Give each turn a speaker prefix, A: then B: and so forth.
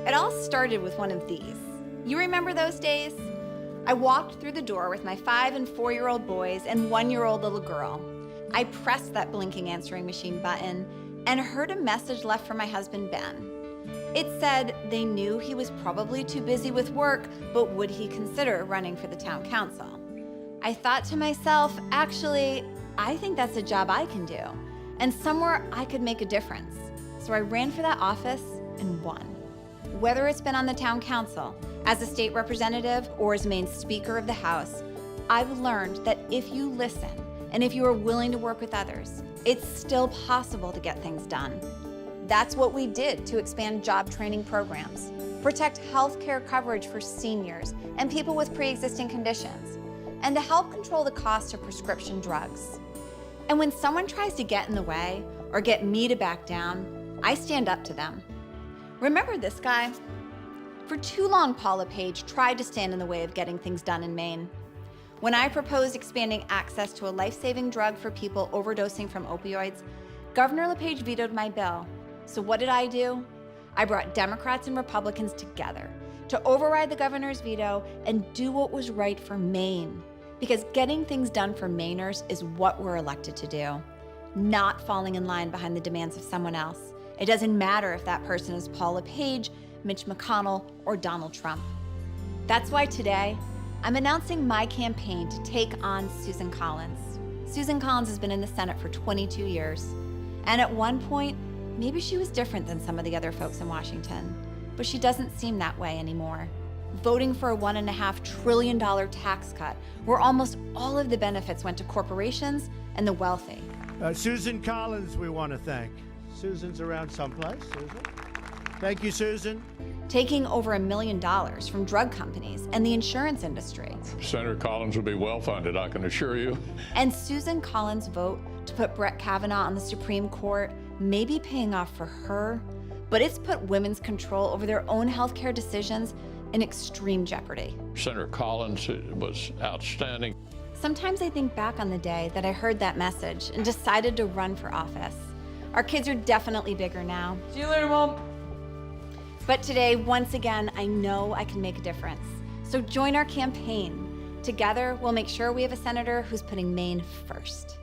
A: It all started with one of these. You remember those days? I walked through the door with my 5- and 4-year-old boys and 1-year-old little girl. I pressed that blinking answering machine button and heard a message left from my husband, Ben. It said they knew he was probably too busy with work, but would he consider running for the town council? I thought to myself, actually, I think that's a job I can do, and somewhere I could make a difference. So I ran for that office and won. Whether it's been on the town council, as a state representative, or as Maine's Speaker of the House, I've learned that if you listen and if you are willing to work with others, it's still possible to get things done. That's what we did to expand job training programs, protect health care coverage for seniors and people with pre-existing conditions, and to help control the cost of prescription drugs. And when someone tries to get in the way or get me to back down, I stand up to them. Remember this guy? For too long, Paula Page tried to stand in the way of getting things done in Maine. When I proposed expanding access to a life-saving drug for people overdosing from opioids, Governor LePage vetoed my bill. So what did I do? I brought Democrats and Republicans together to override the governor's veto and do what was right for Maine. Because getting things done for Mainers is what we're elected to do, not falling in line behind the demands of someone else. It doesn't matter if that person is Paula Page, Mitch McConnell, or Donald Trump. That's why today, I'm announcing my campaign to take on Susan Collins. Susan Collins has been in the Senate for 22 years. And at one point, maybe she was different than some of the other folks in Washington, but she doesn't seem that way anymore. Voting for a $1.5 trillion tax cut, where almost all of the benefits went to corporations and the wealthy.
B: Susan Collins, we want to thank. Susan's around someplace, Susan. Thank you, Susan.
A: Taking over $1 million from drug companies and the insurance industry.
C: Senator Collins will be well funded, I can assure you.
A: And Susan Collins' vote to put Brett Kavanaugh on the Supreme Court may be paying off for her, but it's put women's control over their own healthcare decisions in extreme jeopardy.
C: Senator Collins was outstanding.
A: Sometimes I think back on the day that I heard that message and decided to run for office. Our kids are definitely bigger now.
D: See you later, Mom.
A: But today, once again, I know I can make a difference. So join our campaign. Together, we'll make sure we have a senator who's putting Maine first.